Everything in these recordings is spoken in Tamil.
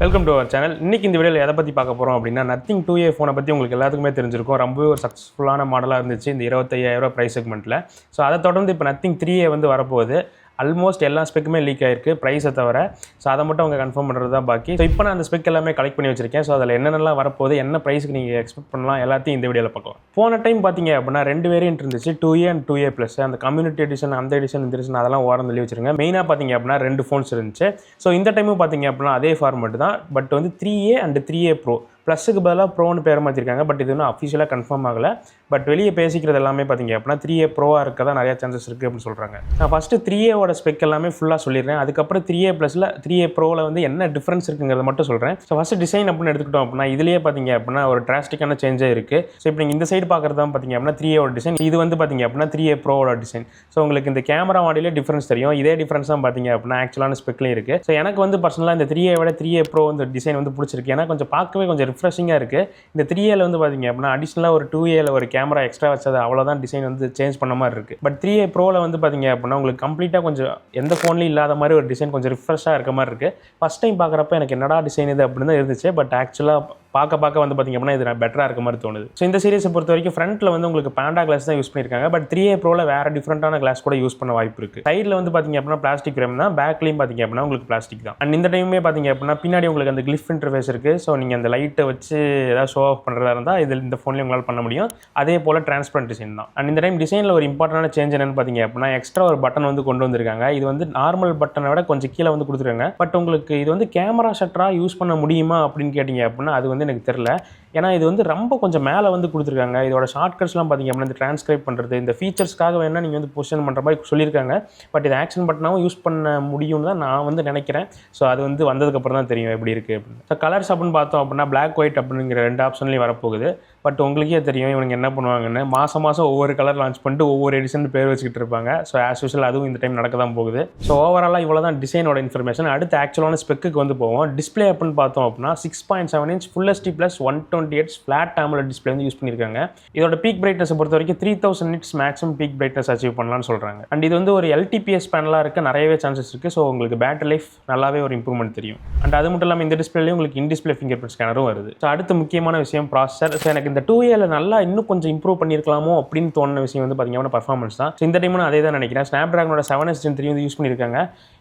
Welcome to our channel. இன்னைக்கு இந்த வீடியோவில் எதை பற்றி பார்க்க போகிறோம் அப்படின்னா, நத்திங் 2A ஃபோனை பற்றி உங்களுக்கு எல்லாத்துக்குமே தெரிஞ்சிருக்கும். ரொம்பவே ஒரு சக்ஸஸ்ஃபுல்லான மாடலாக இருந்துச்சு இந்த 25,000 ப்ரைஸ் செக்மெண்ட்டில். ஸோ அதை தொடர்ந்து இப்போ நத்திங் 3A வந்து வரப்போகுது. ஆல்மோஸ்ட் எல்லா ஸ்பெக்குமே லீக் ஆயிருக்கு ப்ரைஸை தவிர. ஸோ அதை மட்டும் அவங்க கன்ஃபார்ம் பண்ணுறது தான் பாக்கி. ஸோ இப்போ நான் அந்த ஸ்பெக் எல்லாமே கலெக்ட் பண்ணி வச்சிருக்கேன். ஸோ அதில் என்னென்னலாம் வரப்போகுது, என்ன ப்ரைஸுக்கு நீங்கள் எக்ஸ்பெக்ட் பண்ணலாம், எல்லாத்தையும் இந்த வீடியோவில் பார்க்கலாம். போன டைம் பார்த்தீங்க அப்படின்னா 2 வேரியன்ட் இருந்துச்சு, 2A அண்ட் 2A+. அந்த கம்யூனிட்டி எடிஷன், அந்த எடிஷன், இந்த எடிஷன் அதெல்லாம் ஓரம் தள்ளி வச்சிருங்க. மெயினாக பார்த்தீங்க அப்படின்னா 2 ஃபோன்ஸ் இருந்துச்சு. ஸோ இந்த டைமும் பார்த்தீங்க அப்படின்னா அதே ஃபார்மெட் தான். பட் வந்து 3A அண்ட் 3A Pro ப்ளஸுக்கு பதிலாக ப்ரோன்னு பேர் மாற்றிருக்காங்க. பட் இது இன்னும் அஃபிஷியலாக கன்ஃபார்ம் ஆகலை. பட் வெளியே பேசிக்கிறது எல்லாமே பார்த்தீங்க அப்படின்னா 3A ப்ரோவாக இருக்க தான் நிறையா சான்சஸ் இருக்குது அப்படின்னு சொல்கிறாங்க. நான் ஃபஸ்ட்டு 3Aவோட ஸ்பெக் எல்லாமே ஃபுல்லாக சொல்லிடுறேன். அதுக்கப்புறம் 3A+ல 3A ப்ரோவில் வந்து என்ன டிஃப்ரென்ஸ் இருக்குங்கிறத மட்டும் சொல்கிறேன். ஸோ ஃபஸ்ட்டு டிசைன் அப்படின்னு எடுத்துக்கிட்டோம் அப்படின்னா இதுலேயே பார்த்தீங்க அப்படின்னா ஒரு டிராஸ்டிக்கான சேஞ்சாக இருக்குது. ஸோ இப்போ நீங்கள் இந்த சைடு பார்க்குறது தான் பார்த்தீங்க அப்படின்னா 3Aவோட டிசைன். இது வந்து பார்த்தீங்க அப்படின்னா 3A ப்ரோவோட டிசைன். ஸோ உங்களுக்கு இந்த கேமரா மாடியிலே டிஃப்ரென்ஸ் தெரியும். இதே டிஃப்ரென்ஸ் தான் பார்த்தீங்க அப்படின்னா ஆக்சுவலான ஸ்பெக்லேயும் இருக்குது. ஸோ எனக்கு வந்து பர்சனலாக இந்த 3A விட 3A ப்ரோ இந்த டிசைன் வந்து பிடிச்சிருக்கு. ஏன்னா கொஞ்சம் பார்க்கவே கொஞ்சம் ரிஃப்ரெஷிங்காக இருக்குது. இந்த 3Aல வந்து பார்த்தீங்க அப்படின்னா அடிஷனலாக ஒரு 2Aல ஒரு கேமரா எக்ஸ்ட்ரா வச்சது அவ்வளோதான் டிசைன் வந்து சேஞ்ச் பண்ண மாதிரி இருக்குது. பட் 3A ப்ரோவில் வந்து பார்த்தீங்க அப்படின்னா உங்களுக்கு கம்ப்ளீட்டாக கொஞ்சம் எந்த ஃபோன்லையும் இல்லாத மாதிரி ஒரு டிசைன் கொஞ்சம் ரிஃப்ரெஷ்ஷாக இருக்க மாதிரி இருக்குது. ஃபஸ்ட் டைம் பார்க்குறப்ப எனக்கு என்னடா டிசைன் இது அப்படின்னு தான் இருந்துச்சு. பட் ஆக்சுவலாக பார்க்க வந்து பார்த்திங்க அப்படின்னா இது பெட்டராக இருக்க மாதிரி தோணுது. ஸோ இந்த சீரிஸை பொறுத்த வரைக்கும் ஃப்ரண்ட்டில் வந்து உங்களுக்கு பேண்டா கிளாஸ் தான் யூஸ் பண்ணியிருக்காங்க. பட் 3A ப்ரோவில் வேறு டிஃப்ரெண்ட்டான கிளாஸ் கூட யூஸ் பண்ண வாய்ப்பு இருக்குது. சைடில் வந்து பார்த்திங்க அப்படின்னா பிளாஸ்டிக் ஃப்ரேம் தான், பேக்லேயும் பார்த்திங்க அப்படின்னா உங்களுக்கு பிளாஸ்டிக் தான். அண்ட் இந்த டைமே பார்த்திங்க அப்படின்னா பின்னாடி உங்களுக்கு அந்த கிளிஃப் இன்டர்ஃபேஸ் இருக்குது. ஸோ நீங்கள் அந்த லைட்டை வச்சு ஏதாவது ஷோ ஆஃப் பண்ணுறதா இருந்தால் இதில் இந்த ஃபோன்லேயும் உங்களால் பண்ண முடியும். அதே போல் டிரான்ஸ்பரண்ட் டிசைன் தான். அண்ட் இந்த டைம் டிசைனில் ஒரு இம்பார்ட்டன்டான சேஞ்ச் என்னென்னு பார்த்திங்க அப்படின்னா எக்ஸ்ட்ரா ஒரு பட்டன் வந்து கொண்டு வந்திருக்காங்க. இது வந்து நார்மல் பட்டனை விட கொஞ்சம் கீழே வந்து கொடுத்துருக்காங்க. பட் உங்களுக்கு இது வந்து கேமரா ஷட்டராக யூஸ் பண்ண முடியுமா அப்படின்னு கேட்டிங்க அப்படின்னா அது வந்து எனக்கு தெரில. ஏன்னா இது வந்து ரொம்ப கொஞ்சம் மேலே வந்து கொடுத்துருக்காங்க. இதோட ஷார்ட்கட்ஸ்லாம் பார்த்திங்க அப்படின்னா இந்த ட்ரான்ஸ்கிரைப் பண்ணுறது, இந்த ஃபீச்சர்ஸ்க்காக வேணால் நீங்கள் வந்து பொசிஷன் பண்ணுற மாதிரி சொல்லியிருக்காங்க. பட் இது ஆக்ஷன் பட்டனாகவும் யூஸ் பண்ண முடியும்னு தான் நான் வந்து நினைக்கிறேன். ஸோ அது வந்து வந்ததுக்கப்புறம் தான் தெரியும் எப்படி இருக்குது அப்படின்னு. ஸோ கலர்ஸ் அப்படின்னு பார்த்தோம் அப்படின்னா பிளாக் ஒயிட் அப்படிங்கிற 2 ஆப்ஷன்லேயும் வரப்போகுது. பட் உங்களுக்கே தெரியும் இவங்க என்ன பண்ணுவாங்கன்னு. மாதம் ஒவ்வொரு கலர் லான்ச் பண்ணிட்டு ஒவ்வொரு எடிஷன் பேர் வச்சுக்கிட்டு இருப்பாங்க. ஸோ ஆஸ் யூஷுவல் அதுவும் இந்த டைம் நடக்க தான் போகுது. ஸோ ஓவராலாக இவ்வளோ தான் டிசைனோட இன்ஃபர்மேஷன். அடுத்து ஆக்சுவலான ஸ்பெக்குக்கு வந்து போவோம். டிஸ்பிளே அப்படின்னு பார்த்தோம் அப்படின்னா 6.7 inch full HD plus 128 flat AMOLED display வந்து யூஸ் பண்ணியிருக்காங்க. இதோட பீக் பிரைட்னஸை பொறுத்த வரைக்கும் 3000 nits maximum peak brightness achieve பண்ணலாம்னு சொல்கிறாங்க. அண்ட் இது வந்து ஒரு LTPS பேனலாக இருக்க நிறையவே சான்சஸ் இருக்குது. ஸோ உங்களுக்கு பேட்டரி லைஃப் நல்லாவே ஒரு இம்ப்ரூவ்மெண்ட் தெரியும். அண்ட் அது மட்டும் இல்லாமல் இந்த டிஸ்பிளேலையும் உங்களுக்கு இன் டிஸ்பிளே ஃபிங்கர் பிரிண்ட் ஸ்கேனரும் வருது. ஸோ அடுத்து முக்கியமான விஷயம் ப்ராசஸர். ஸோ எனக்கு இந்த 2Aல நல்லா இன்னும் கொஞ்சம் இம்ப்ரூவ் பண்ணியிருக்கலாமோ அப்படின்னு தோணுன விஷயம் வந்து பார்த்தீங்கன்னா பர்ஃபார்மன்ஸ் தான். ஸோ இந்த டைம் நான் அதே தான் நினைக்கிறேன். ஸ்னாப்டிராகனோட 7S Gen 3 வந்து யூஸ் பண்ணியிருக்காங்க.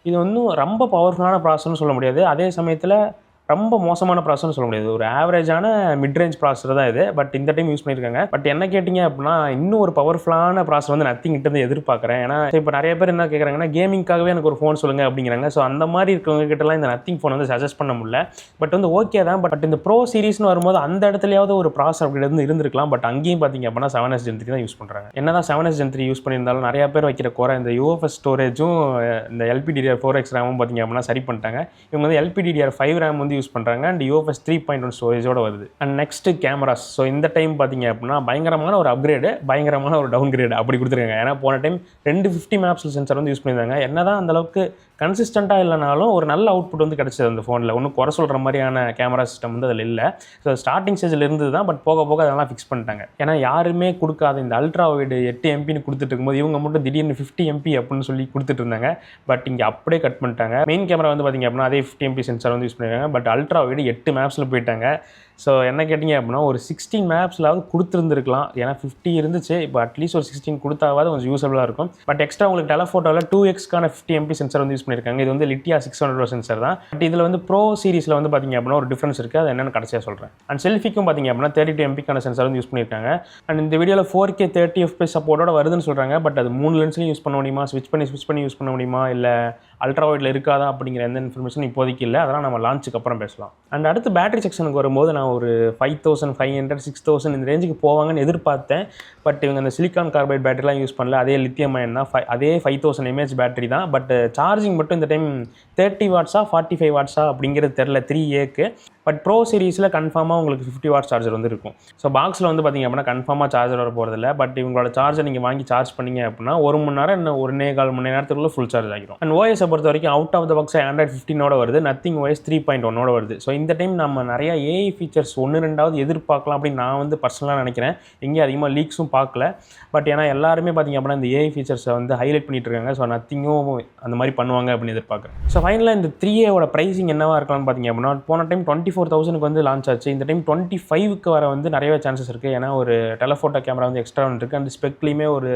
இது வந்து ரொம்ப பவர்ஃபுல்லான ப்ராசஸர்னு சொல்ல முடியாது. அதே சமயத்தில் ரொம்ப மோசமான ப்ராசஸர்னு சொல்ல முடியாது. ஒரு ஆவரேஜான மிட் ரேஞ்ச் ப்ராசஸர் தான் இது. பட் இந்த டைம் யூஸ் பண்ணியிருக்காங்க. பட் என்ன கேட்டிங்க அப்படின்னா இன்னும் ஒரு பவர்ஃபுல்லான ப்ராசஸர் வந்து நத்திங் கிட்ட இருந்து எதிர்பார்க்குறேன். ஏன்னா இப்போ நிறைய பேர் என்ன கேட்குறாங்கன்னா கேமிங்காகவே எனக்கு ஒரு ஃபோன் சொல்லுங்கள் அப்படிங்கிறாங்க. ஸோ அந்த மாதிரி இருக்கவங்க கிட்டலாம் இந்த நத்திங் ஃபோன் வந்து சஜஸ்ட் பண்ண முடியல. பட் வந்து ஓகே தான். பட் இந்த ப்ரோ சீரிஸ்னு வரும்போது அந்த இடத்துலையாவது ஒரு ப்ராசஸர் அப்படி இருந்து இருந்திருக்கலாம். பட் அங்கேயும் பார்த்தீங்க அப்படின்னா 7S Gen 3 தான் யூஸ் பண்ணுறாங்க. என்ன தான் 7S Gen 3 யூஸ் பண்ணியிருந்தாலும் நிறைய பேர் வைக்கிற குறை இந்த UFS ஸ்டோரேஜும் இந்த LPDDR4X ரேமும் பார்த்தீங்க அப்படின்னா சரி பண்ணிட்டாங்க. இவங்க வந்து LPDDR5 ரேம் வந்து யூஸ் பண்ணுறாங்க. அண்ட் UFS 3.1 ஸ்டோரேஜோட வருது. And next cameras. ஸோ இந்த டைம் பார்த்தீங்க அப்படின்னா பயங்கரமான ஒரு அப்கிரேடு, பயங்கரமான ஒரு டவுன் கிரேடு அப்படி கொடுத்துருக்காங்க. ஏன்னா போன டைம் 250 மெகாபிக்சல் சென்சார் வந்து யூஸ் பண்ணியிருந்தாங்க. என்ன தான் அந்தளவுக்கு கன்சிஸ்டண்ட்டாக இல்லைனாலும் ஒரு நல்ல அவுட்புட் வந்து கிடச்சிது அந்த ஃபோனில். ஒன்றும் குறை சொல்கிற மாதிரியான கேமரா சிஸ்டம் வந்து அதில் இல்லை. ஸோ ஸ்டார்டிங் ஸ்டேஜில் இருந்தது தான். பட் போக போக அதெல்லாம் ஃபிக்ஸ் பண்ணிட்டாங்க. ஏன்னா யாருமே கொடுக்காத இந்த அல்ட்ரா வைடு 8 MPன்னு கொடுத்துட்டு இருக்கும்போது இவங்க மட்டும் திடீர்னு 50 MP அப்படின்னு சொல்லி கொடுத்துட்டு இருந்தாங்க. பட் இங்கே அப்படியே கட் பண்ணிட்டாங்க. மெயின் கேமரா வந்து பார்த்திங்க அப்படின்னா அதே 50 MP சென்சார் வந்து யூஸ் பண்ணியிருக்காங்க. பட் அல்ட்ரா வைடு 8 மேப்ஸில் போயிட்டாங்க. ஸோ என்ன கேட்டிங்க அப்படின்னா ஒரு 16 மேப்ஸ்லாவது கொடுத்துருந்துருக்கலாம். ஏன்னா 50 இருந்துச்சு. இப்போ அட்லீஸ்ட் ஒரு 16 கொடுத்தாவது கொஞ்சம் யூஸபுளாக இருக்கும். பட் எக்ஸ்ட்ரா உங்களுக்கு டெலஃபோட்டோவில் 2Xக்கான 50 MP சென்சார் வந்து யூஸ் பண்ணியிருக்காங்க. இது வந்து லிட்டியா 600 சென்சார் தான். பட் இதில் வந்து ப்ரோ சீரிஸில் வந்து பார்த்திங்க அப்படின்னா ஒரு டிஃப்ரென்ஸ் இருக்குது. அது என்னென்னு கடைசியாக சொல்கிறேன். அண்ட் செல்ஃபிக்கும் பார்த்திங்க அப்படின்னா 32 MPக்கான சென்சார் வந்து யூஸ் பண்ணியிருக்காங்க. அண்ட் இந்த வீடியோவில் 4K 30 FPS சப்போர்ட்டோட வருதுன்னு சொல்கிறாங்க. பட் அது 3 லென்ஸ்லையும் யூஸ் பண்ண முடியுமா, ஸ்விட்ச் பண்ணி யூஸ் பண்ண முடியுமா, இல்லை அல்ட்ரா வைடில் இருக்காதா அப்படிங்கிற எந்த இன்ஃபர்மேஷன் இப்போதைக்கு இல்லை. அதெல்லாம் நம்ம லான்ச்சுக்கு அப்புறம் பேசலாம். அண்ட் அடுத்து பேட்டரி செக்ஷனுக்கு வரும்போது நான் ஒரு 5500 6000 இந்த ரேஞ்சுக்கு போவாங்கன்னு எதிர்பார்த்தேன். பட் இவங்க அந்த சிலிக்கான் கார்பைட் பேட்டரிலாம் யூஸ் பண்ணல. அதே லித்தியம் அயன் தான். அதே 5000 mAh பேட்டரி தான். பட் சார்ஜிங் மட்டும் இந்த டைம் 30 வாட்ஸா 45 வாட்ஸா அப்படிங்கிறது தெரில 3Aக்கு. பட் ப்ரோ சீரிஸில் கன்ஃபார்மாக உங்களுக்கு 50 வாட் சார்ஜர் வந்து இருக்கும். ஸோ பாக்ஸில் வந்து பார்த்திங்க அப்படின்னா கன்ஃபார்மாக சார்ஜர் வர போகிறதில்ல. பட் இவங்களோட சார்ஜர் நீங்கள் வாங்கி சார்ஜ் பண்ணிங்க அப்படின்னா 1 மணி நேரம் இன்னும் 1.25 மணி நேரத்துக்குள்ளே ஃபுல் சார்ஜ் ஆகிடும். அண்ட் OS பொறுத்த வரைக்கும் out of the box android 15 வருது, நத்திங் OS 3.1 வருது. ஸோ இந்த டைம் நம்ம நிறையா ஏஐ ஃபீச்சர்ஸ் 1-2 எதிர்பார்க்கலாம் அப்படின்னு நான் வந்து பர்சனலாக நினைக்கிறேன். எங்கேயும் அதிகமாக லீக்ஸும் பார்க்கல. பட் ஏன்னா எல்லாருமே பார்த்திங்க அப்படின்னா இந்த ஏஐ ஃபீச்சர்ஸை வந்து ஹைலைட் பண்ணிட்டு இருக்காங்க. ஸோ நத்திங்கும் அந்த மாதிரி பண்ணுவாங்க அப்படின்னு எதிர்பார்க்குறேன். ஸோ ஃபைனலாக இந்த 3A ப்ரைஸிங் என்னவாக இருக்கலாம்னு பார்த்திங்க அப்படின்னா போன டைம் 24,000 வந்து லான்ச் ஆச்சு. இந்த டைம் 25 வர வந்து நிறையவே சான்சஸ் இருக்குது. ஏன்னா ஒரு டெலஃபோட்டோ கேமரா வந்து எக்ஸ்ட்ரா வந்துருக்கு. அந்த ஸ்பெக்லேயுமே ஒரு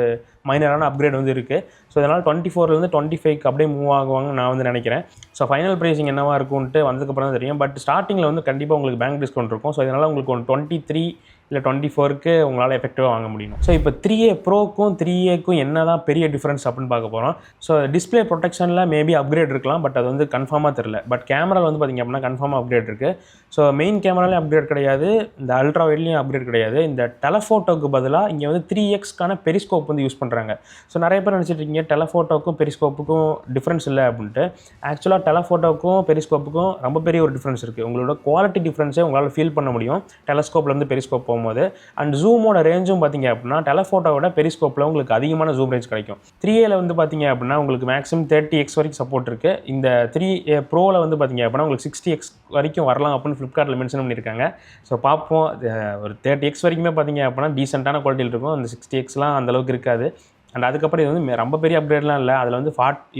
மைனரான அப்கிரேட் வந்து இருக்குது. ஸோ இதனால் 24 25 அப்படியே மூவ் ஆகுவாங்கன்னு நான் வந்து நினைக்கிறேன். ஸோ ஃபைனல் ப்ரைஸிங் என்னவாக இருக்கும்ன்ட்டு வந்ததுக்கப்புறம் தான் தெரியும். பட் ஸ்டார்டிங்கில் வந்து கண்டிப்பாக உங்களுக்கு பேங்க் டிஸ்கவுண்ட் இருக்கும். ஸோ இதனால் உங்களுக்கு ஒரு 23 இல்லை 24க்கு உங்களால் எஃபெக்டிவாக வாங்க முடியும். ஸோ இப்போ 3A ப்ரோக்கும் 3Aக்கும் என்ன தான் பெரிய டிஃப்ரென்ஸ் அப்படின்னு பார்க்க போகிறோம். ஸோ டிஸ்பிளே ப்ரொடெக்ஷனில் மேபி அப்கிரேட் இருக்கலாம், பட் அது வந்து கன்ஃபார்மாக தெரில. பட் கேமராவில் வந்து பார்த்திங்க அப்படின்னா கன்ஃபார்மாக அப்கிரேட் இருக்குது. ஸோ மெயின் கேமராலையும் அப்கிரேட் கிடையாது, இந்த அல்ட்ரா வைட்லையும் அப்கிரேட் கிடையாது. இந்த டெலஃபோட்டோக்கு பதிலாக இங்கே வந்து 3Xக்கான பெரிஸ்கோப் வந்து யூஸ் பண்ணுறாங்க. ஸோ நிறைய பேர் நினச்சிட்டு இருக்கீங்க டெலஃபோட்டோக்கும் பெரிஸ்கோப்புக்கும் டிஃப்ரென்ஸ் இல்லை அப்படின்ட்டு. ஆக்சுவலாக டெலஃபோட்டோக்கும் பெரிஸ்கோப்புக்கும் ரொம்ப பெரிய ஒரு டிஃப்ரென்ஸ் இருக்குது. உங்களோட குவாலிட்டி டிஃப்ரென்ஸே உங்களால் ஃபீல் பண்ண முடியும் டெலஸ்கோப்லேருந்து பெரிஸ்கோப் போகும்போது. அண்ட் ஜூமோட ரேஞ்சும் பார்த்திங்க அப்படின்னா டெலஃபோட்டோவோட பெரிஸ்கோப்பில் உங்களுக்கு அதிகமான ஜூம் ரேஞ்ச் கிடைக்கும். 3Aல வந்து பார்த்திங்க அப்படின்னா உங்களுக்கு மேக்ஸிமம் 30x வரைக்கும் சப்போர்ட் இருக்குது. இந்த 3A ப்ரோவில் வந்து பார்த்திங்க அப்படின்னா உங்களுக்கு 60x வரைக்கும் வரலாம் அப்படின்னு ஃப்ளிப்கார்ட்டில் மென்ஷன் பண்ணியிருக்காங்க. ஸோ பார்ப்போம். ஒரு 30x வரைக்குமே பார்த்திங்க அப்படின்னா டீசெண்டான குவாலிட்டியில் இருக்கும். அந்த 60xலாம் அந்தளவுக்கு இருக்காது. அண்ட் அதுக்கப்புறம் இது வந்து ரொம்ப பெரிய அப்கிரேட்லாம் இல்லை. அதில் வந்து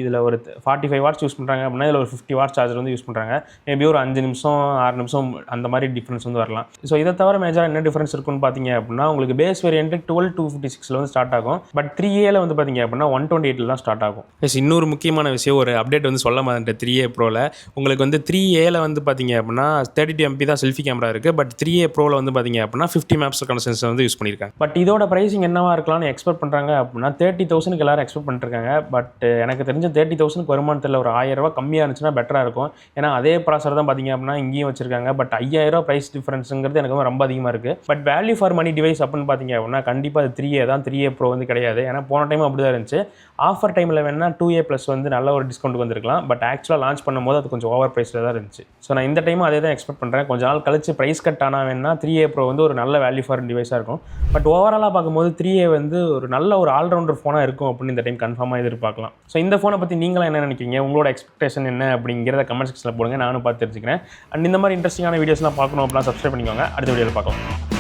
இதில் ஒரு 45 வாட்ஸ் யூஸ் பண்ணுறாங்க அப்படின்னா இதில் ஒரு 50 வாட்ஸ் சார்ஜர் வந்து யூஸ் பண்ணுறாங்க. மேபி ஒரு 5 நிமிஷம் 6 நிமிஷம் அந்த மாதிரி டிஃப்ரென்ஸ் வந்து வரலாம். ஸோ இதை தவிர மேஜராக என்ன டிஃப்ரென்ஸ் இருக்குன்னு பார்த்தீங்க அப்படின்னா உங்களுக்கு பேஸ் வேரியன்ட் 12256 வந்து ஸ்டார்ட் ஆகும். பட் 3Aல வந்து பார்த்தீங்க அப்படின்னா 128 தான் ஸ்டார்ட் ஆகும். இன்னொரு முக்கியமான விஷயம், ஒரு அப்டேட் வந்து சொல்ல மாட்டேன். 3A ப்ரோவில் உங்களுக்கு வந்து 3Aல வந்து பார்த்தீங்க அப்படின்னா 32 MP தான் செல்ஃபி கேமரா இருக்குது. பட் 3A ப்ரோவில் வந்து பார்த்தீங்க அப்படின்னா 50 மேப்ஸ்க்கான சென்சர் வந்து யூஸ் பண்ணியிருக்காங்க. பட் இதோட ப்ரைஸிங் என்னவா இருக்கலாம்னு எக்ஸ்பெக்ட் பண்ணுறாங்க அப்படின்னா 30,000 எல்லாரும் எக்ஸ்பெக்ட் பண்ணிருக்காங்க. பட் எனக்கு தெரிஞ்ச 30,000 வருமானத்தில் ஒரு 1000 ரூபா கம்மியாக இருந்துச்சுன்னா பெட்டராக இருக்கும். ஏன்னா அதே ப்ராசர் தான் பார்த்தீங்க அப்படின்னா இங்கேயும் வச்சிருக்காங்க. பட் 5000 ரூபா ப்ரைஸ் டிஃபரன்ஸுங்கிறது எனக்கு ரொம்ப அதிகமாக இருக்குது. But value for money device அப்படின்னு பார்த்தீங்க அப்படின்னா கண்டிப்பாக அது 3A தான். 3A ப்ரோ வந்து கிடையாது. ஏன்னா போன டைம் அப்படி தான் இருந்துச்சு. ஆஃபர் டைமில் வேணா 2A+ வந்து நல்ல ஒரு டிஸ்கவுண்ட் வந்திருக்கலாம். பட் ஆக்சுவலாக லான்ச் பண்ணும்போது அது கொஞ்சம் ஓவர் ப்ரைஸில் தான் இருந்துச்சு. ஸோ நான் இந்த டைமும் அதே தான் எக்ஸ்பெக்ட் பண்ணுறேன். கொஞ்சம் நாள் கழிச்சு ப்ரைஸ் கட் ஆனால் வேணா 3A ப்ரோ வந்து ஒரு நல்ல வேல்யூ ஃபார் டிவைஸாக இருக்கும். பட் ஓவராலாக பார்க்கும்போது 3A வந்து ஒரு நல்ல ஒரு ஆல்ரவுண்டர் ஃபோனாக இருக்கும் அப்படின்னு இந்த டைம் கன்ஃபார்மாக எதிர்பார்க்கலாம். ஸோ இந்த ஃபோனை பற்றி நீங்களாம் என்ன நினைக்கிறீங்க? உங்களோட எக்ஸ்பெக்டேஷன் என்ன அப்படிங்கிறத கமெண்ட் செக்ஷனில் போடுங்க. நானும் பார்த்து தெரிஞ்சுக்கிறேன். அண்ட் இந்த மாதிரி இன்ட்ரெஸ்டிங்கான வீடியோஸ்லாம் பார்க்கணும் அப்படின்னா சப்ஸ்கிரைப் பண்ணிக்கோங்க. அடுத்த வீடியோவில் பார்க்கலாம்.